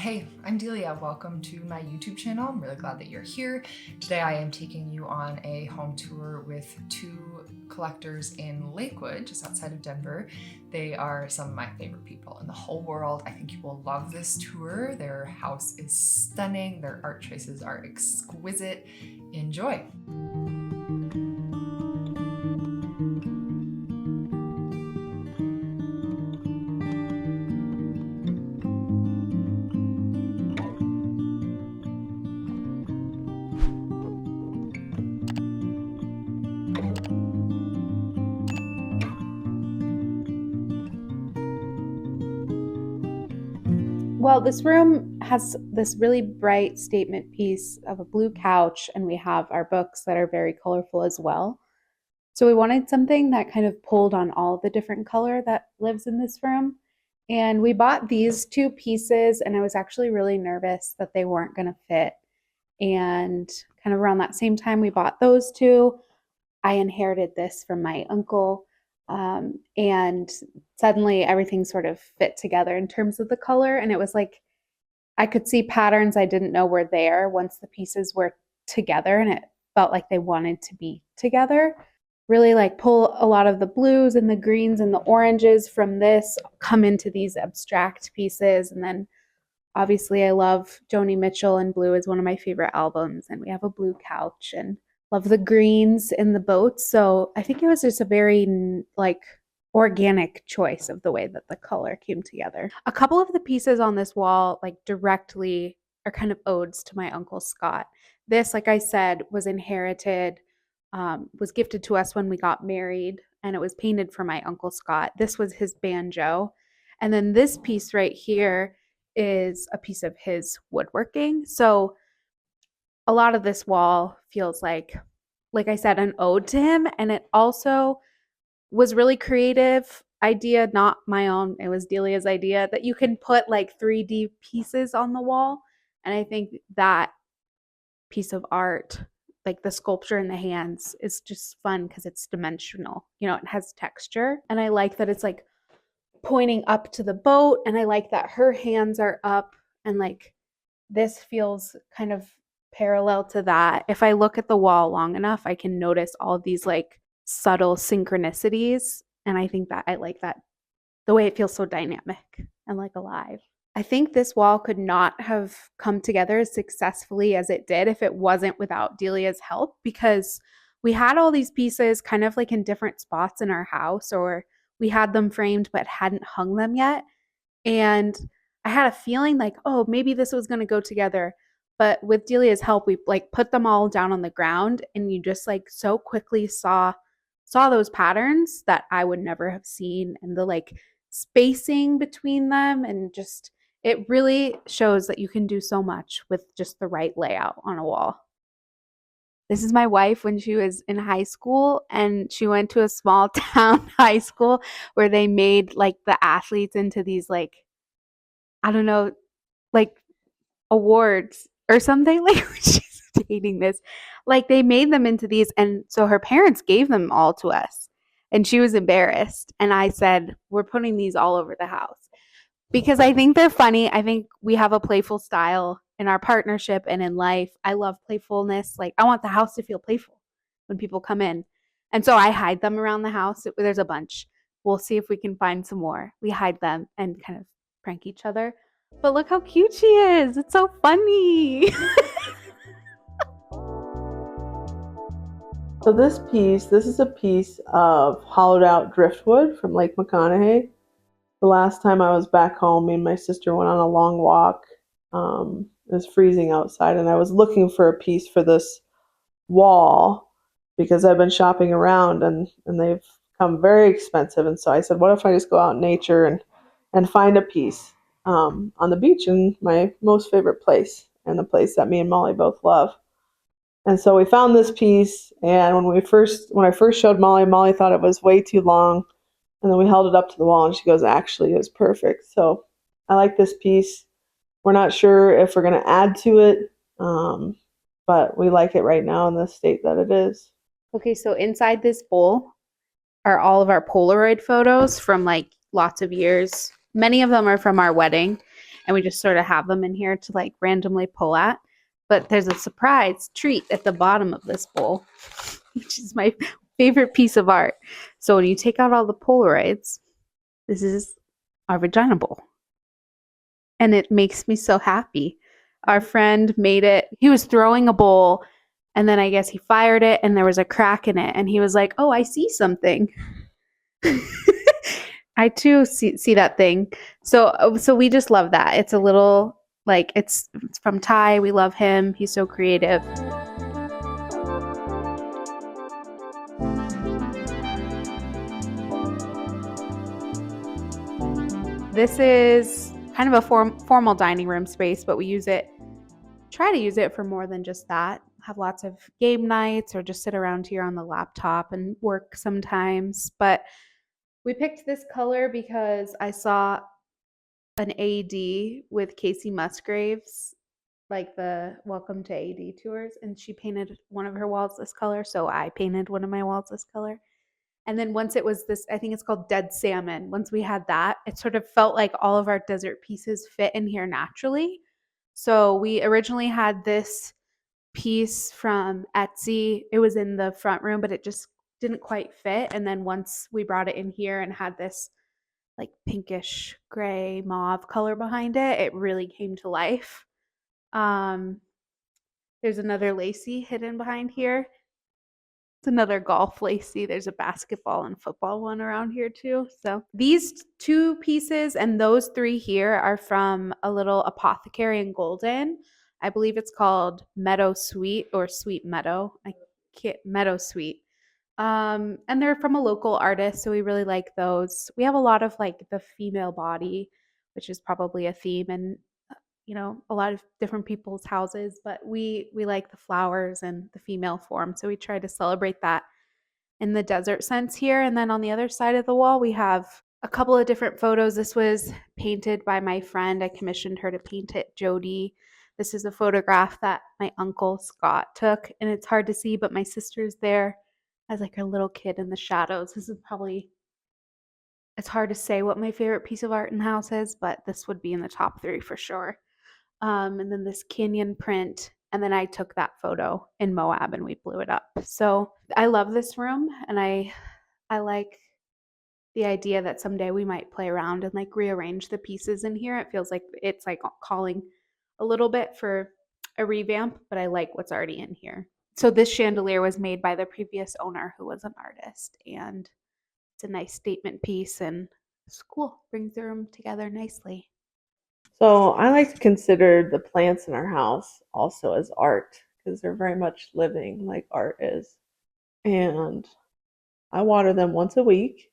Hey, I'm Delia. Welcome to my YouTube channel. I'm really glad that you're here. Today I am taking you on a home tour with two collectors in Lakewood, just outside of Denver. They are some of my favorite people in the whole world. I think you will love this tour. Their house is stunning. Their art choices are exquisite. Enjoy. Well, this room has this really bright statement piece of a blue couch, and we have our books that are very colorful as well. So we wanted something that kind of pulled on all the different color that lives in this room. And we bought these two pieces, and I was actually really nervous that they weren't going to fit. And kind of around that same time we bought those two, I inherited this from my uncle. And suddenly everything sort of fit together in terms of the color. And it was like I could see patterns I didn't know were there once the pieces were together, and it felt like they wanted to be together. Really like pull a lot of the blues and the greens and the oranges from this, come into these abstract pieces. And then obviously I love Joni Mitchell, and Blue is one of my favorite albums. And we have a blue couch and love the greens in the boats. So I think it was just a very like organic choice of the way that the color came together. A couple of the pieces on this wall like directly are kind of odes to my uncle Scott. This, like I said, was inherited, was gifted to us when we got married, and it was painted for my uncle Scott. This was his banjo. And then this piece right here is a piece of his woodworking. So a lot of this wall feels like I said, an ode to him. And it also was really creative idea, not my own. It was Delia's idea that you can put like 3D pieces on the wall. And I think that piece of art, like the sculpture in the hands, is just fun because it's dimensional. You know, it has texture. And I like that it's like pointing up to the boat. And I like that her hands are up, and like this feels kind of parallel to that. If I look at the wall long enough, I can notice all of these like subtle synchronicities. And I think that I like that, the way it feels so dynamic and like alive. I think this wall could not have come together as successfully as it did if it wasn't without Delia's help, because we had all these pieces kind of like in different spots in our house, or we had them framed but hadn't hung them yet. And I had a feeling like, oh, maybe this was going to go together. But with Delia's help, we like put them all down on the ground, and you just like so quickly saw those patterns that I would never have seen, and the like spacing between them, and just it really shows that you can do so much with just the right layout on a wall. This is my wife when she was in high school, and she went to a small town high school where they made like the athletes into these like, I don't know, like awards or something. Like she's dating this, like they made them into these, and so her parents gave them all to us, and she was embarrassed, and I said, we're putting these all over the house because I think they're funny. I think we have a playful style in our partnership and in life. I love playfulness. Like I want the house to feel playful when people come in, and so I hide them around the house. There's a bunch. We'll see if we can find some more. We hide them and kind of prank each other. But look how cute she is. It's so funny. So this is a piece of hollowed out driftwood from Lake McConaughey. The last time I was back home, me and my sister went on a long walk. It was freezing outside, and I was looking for a piece for this wall because I've been shopping around, and they've come very expensive. And so I said, what if I just go out in nature and find a piece on the beach in my most favorite place, and the place that me and Molly both love. And so we found this piece, and when I first showed Molly, Molly thought it was way too long, and then we held it up to the wall, and she goes, "Actually, it's perfect." So I like this piece. We're not sure if we're going to add to it, but we like it right now in the state that it is. Okay, so inside this bowl are all of our Polaroid photos from like lots of years. Many of them are from our wedding. and we just sort of have them in here to like randomly pull at. But there's a surprise treat at the bottom of this bowl, which is my favorite piece of art. So when you take out all the Polaroids, this is our vagina bowl. And it makes me so happy. Our friend made it. He was throwing a bowl, and then I guess he fired it, and there was a crack in it. And he was like, "Oh, I see something." I too see that thing. So we just love that. It's a little like it's from Ty. We love him. He's so creative. This is kind of a formal dining room space, but we try to use it for more than just that. Have lots of game nights or just sit around here on the laptop and work sometimes. But we picked this color because I saw an AD with Casey Musgraves, like the Welcome to AD tours, and she painted one of her walls this color, so I painted one of my walls this color. And then once it was this, I think it's called Dead Salmon. Once we had that, it sort of felt like all of our desert pieces fit in here naturally. So we originally had this piece from Etsy. It was in the front room, but it just didn't quite fit. And then once we brought it in here and had this like pinkish gray mauve color behind it, it really came to life. There's another lacy hidden behind here. It's another golf lacy. There's a basketball and football one around here too. So these two pieces and those three here are from a little apothecary in Golden. I believe it's called Meadow Sweet or Sweet Meadow. Meadow Sweet. And they're from a local artist, so we really like those. We have a lot of like the female body, which is probably a theme in a lot of different people's houses, but we like the flowers and the female form, so we try to celebrate that in the desert sense here. And then on the other side of the wall, we have a couple of different photos. This was painted by my friend. I commissioned her to paint it, Jody. This is a photograph that my uncle Scott took, and it's hard to see, but my sister's there as like a little kid in the shadows. It's hard to say what my favorite piece of art in the house is, but this would be in the top 3 for sure. And then this canyon print, and then I took that photo in Moab and we blew it up. So I love this room, and I like the idea that someday we might play around and like rearrange the pieces in here. It feels like it's like calling a little bit for a revamp, but I like what's already in here. So this chandelier was made by the previous owner, who was an artist, and it's a nice statement piece, and it's cool. Brings the room together nicely. So I like to consider the plants in our house also as art, because they're very much living like art is. And I water them once a week.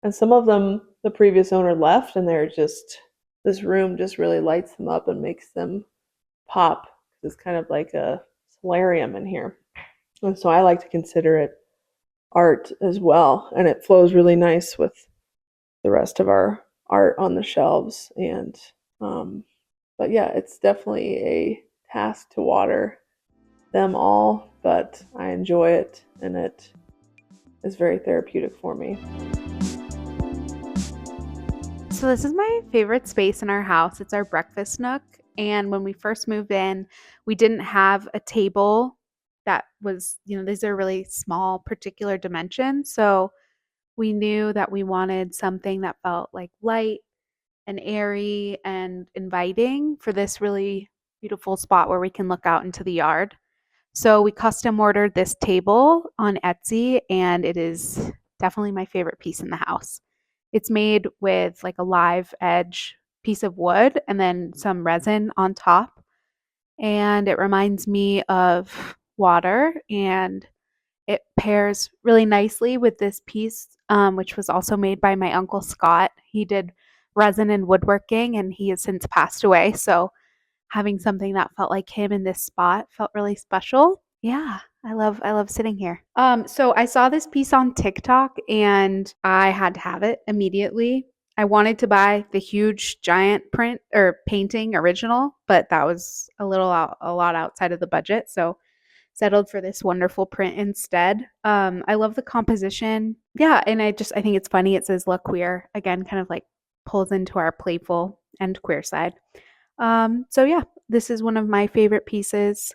And some of them the previous owner left, and this room just really lights them up and makes them pop. It's kind of like a solarium in here. And so I like to consider it art as well. And it flows really nice with the rest of our art on the shelves. And but yeah, it's definitely a task to water them all, but I enjoy it, and it is very therapeutic for me. So this is my favorite space in our house. It's our breakfast nook. And when we first moved in, we didn't have a table that was, these are really small, particular dimensions. So we knew that we wanted something that felt like light and airy and inviting for this really beautiful spot where we can look out into the yard. So we custom ordered this table on Etsy, and it is definitely my favorite piece in the house. It's made with like a live edge piece of wood and then some resin on top. And it reminds me of water, and it pairs really nicely with this piece, which was also made by my uncle Scott. He did resin and woodworking, and he has since passed away. So having something that felt like him in this spot felt really special. Yeah, I love sitting here. So I saw this piece on TikTok, and I had to have it immediately. I wanted to buy the huge giant print or painting original, but that was a lot outside of the budget. So settled for this wonderful print instead. I love the composition. Yeah, and I think it's funny. It says "Look Queer" again, kind of like pulls into our playful and queer side. So yeah, this is one of my favorite pieces.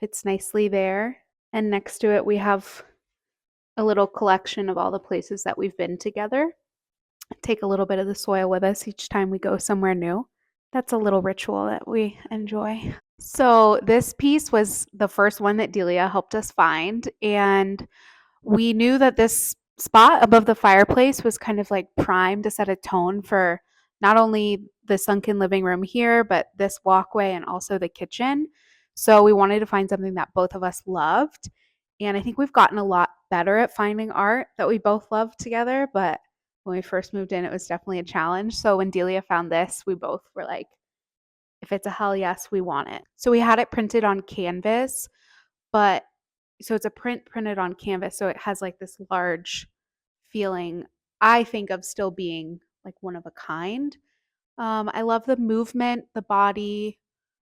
Fits nicely there. And next to it, we have a little collection of all the places that we've been together. Take a little bit of the soil with us each time we go somewhere new. That's a little ritual that we enjoy. So, this piece was the first one that Delia helped us find. And we knew that this spot above the fireplace was kind of like primed to set a tone for not only the sunken living room here, but this walkway and also the kitchen. So we wanted to find something that both of us loved. And I think we've gotten a lot better at finding art that we both love together. But when we first moved in, it was definitely a challenge. So when Delia found this, we both were like, if it's a hell yes, we want it. So we had it printed on canvas, but so it's a print printed on canvas, so it has like this large feeling, I think, of still being like one of a kind. I love the movement, the body,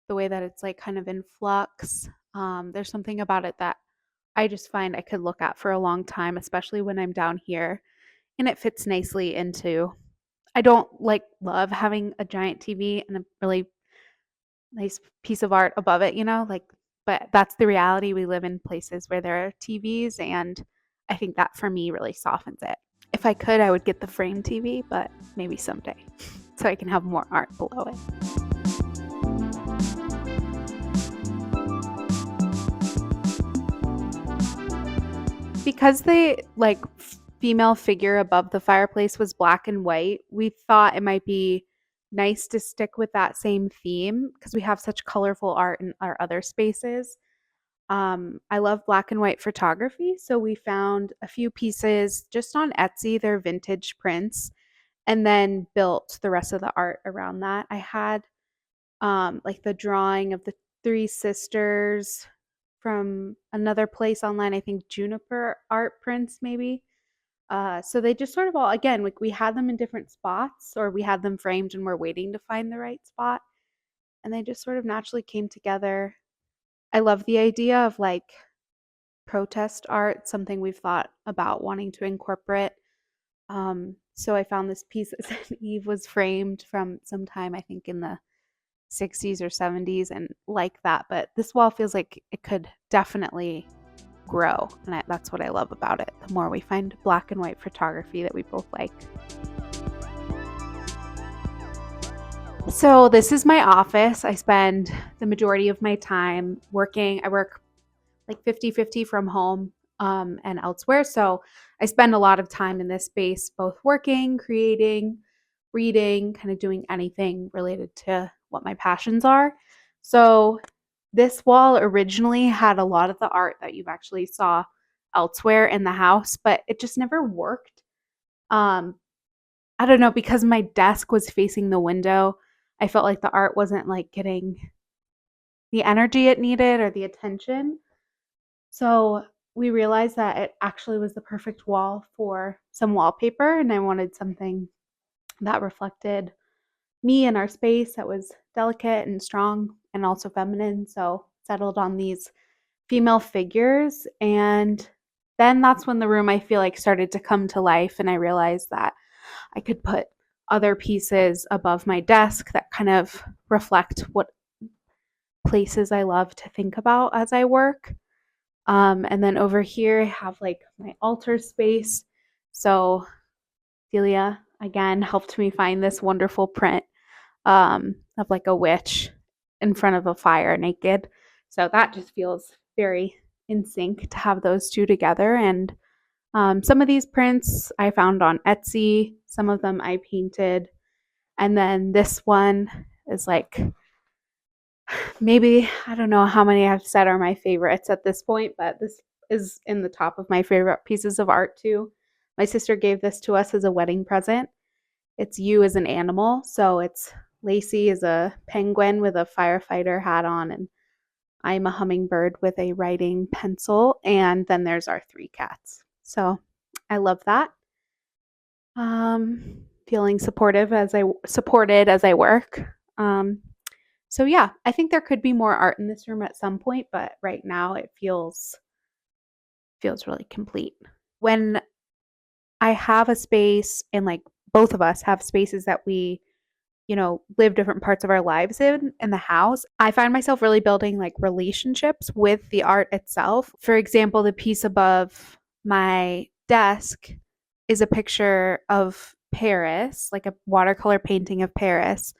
the way that it's like kind of in flux. There's something about it that I just find I could look at for a long time, especially when I'm down here, and it fits nicely into. I don't like love having a giant TV and a really nice piece of art above it, like, but that's the reality. We live in places where there are TVs, and I think that for me really softens it. If I could, I would get the frame TV, but maybe someday so I can have more art below it. Because the like female figure above the fireplace was black and white, we thought it might be nice to stick with that same theme because we have such colorful art in our other spaces. I love black and white photography, so we found a few pieces just on Etsy. They're vintage prints, and then built the rest of the art around that. I had like the drawing of the three sisters from another place online, I think Juniper Art Prints, maybe. So they just sort of all, again, like we had them in different spots, or we had them framed and we're waiting to find the right spot. And they just sort of naturally came together. I love the idea of like protest art, something we've thought about wanting to incorporate. So I found this piece that said Eve was framed from sometime, I think, in the 60s or 70s, and like that. But this wall feels like it could definitely grow. And that's what I love about it. The more we find black and white photography that we both like. So this is my office. I spend the majority of my time working. I work like 50-50 from home and elsewhere. So I spend a lot of time in this space, both working, creating, reading, kind of doing anything related to what my passions are. So this wall originally had a lot of the art that you've actually saw elsewhere in the house, but it just never worked. I don't know, because my desk was facing the window, I felt like the art wasn't like getting the energy it needed or the attention. So we realized that it actually was the perfect wall for some wallpaper, and I wanted something that reflected me and our space that was delicate and strong and also feminine. So settled on these female figures, and then that's when the room, I feel like, started to come to life, and I realized that I could put other pieces above my desk that kind of reflect what places I love to think about as I work. And then over here, I have like my altar space. So Delia, again, helped me find this wonderful print of like a witch in front of a fire naked. So that just feels very in sync to have those two together. And some of these prints I found on Etsy, some of them I painted. And then this one is like, maybe, I don't know how many I've said are my favorites at this point, but this is in the top of my favorite pieces of art too. My sister gave this to us as a wedding present. It's you as an animal. So it's Lacey is a penguin with a firefighter hat on, and I'm a hummingbird with a writing pencil. And then there's our three cats. So I love that. Feeling supported as I work. So yeah, I think there could be more art in this room at some point, but right now it feels really complete. When I have a space, and like both of us have spaces that we live different parts of our lives in the house, I find myself really building like relationships with the art itself. For example, the piece above my desk is a picture of Paris, like a watercolor painting of Paris.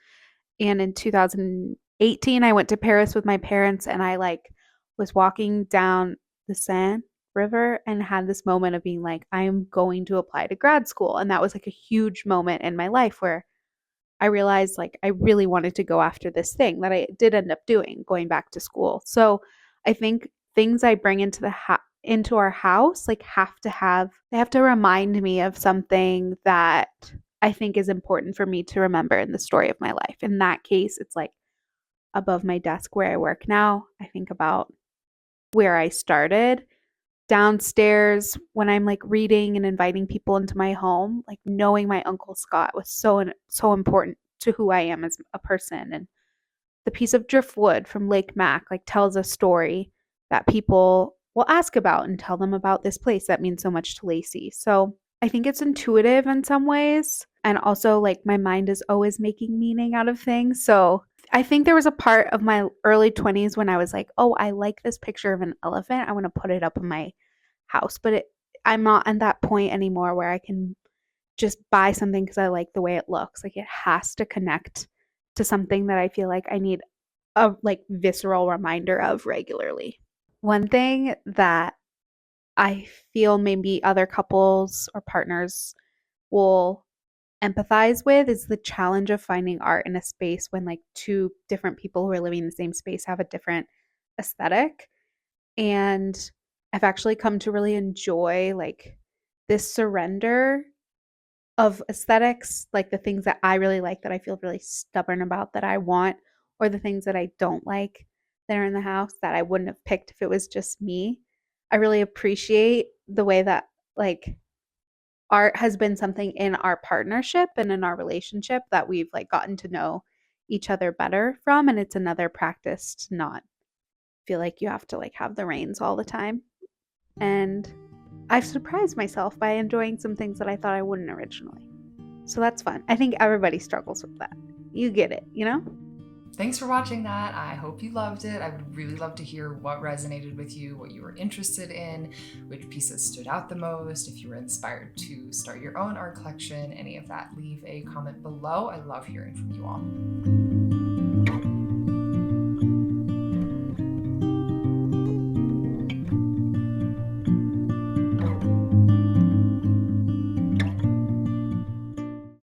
And in 2018, I went to Paris with my parents, and I like was walking down the Seine river and had this moment of being like, I am going to apply to grad school. And that was like a huge moment in my life where I realized like I really wanted to go after this thing that I did end up doing, going back to school. So I think things I bring into our house like they have to remind me of something that I think is important for me to remember in the story of my life. In that case, it's like above my desk where I work now. I think about where I started. Downstairs when I'm like reading and inviting people into my home, like knowing my Uncle Scott was so important to who I am as a person. And the piece of driftwood from Lake Mac like tells a story that people will ask about and tell them about this place that means so much to Lacey. So I think it's intuitive in some ways. And also like my mind is always making meaning out of things. So I think there was a part of my early 20s when I was like, oh, I like this picture of an elephant. I want to put it up in my house. But I'm not at that point anymore where I can just buy something because I like the way it looks. Like it has to connect to something that I feel like I need a like visceral reminder of regularly. One thing that I feel maybe other couples or partners will empathize with is the challenge of finding art in a space when like two different people who are living in the same space have a different aesthetic. And I've actually come to really enjoy like this surrender of aesthetics, like the things that I really like that I feel really stubborn about that I want, or the things that I don't like that are in the house that I wouldn't have picked if it was just me. I really appreciate the way that like art has been something in our partnership and in our relationship that we've like gotten to know each other better from, and it's another practice to not feel like you have to like have the reins all the time. And I've surprised myself by enjoying some things that I thought I wouldn't originally. So that's fun. I think everybody struggles with that. You get it, you know? Thanks for watching that. I hope you loved it. I would really love to hear what resonated with you, what you were interested in, which pieces stood out the most, if you were inspired to start your own art collection, any of that, leave a comment below. I love hearing from you all.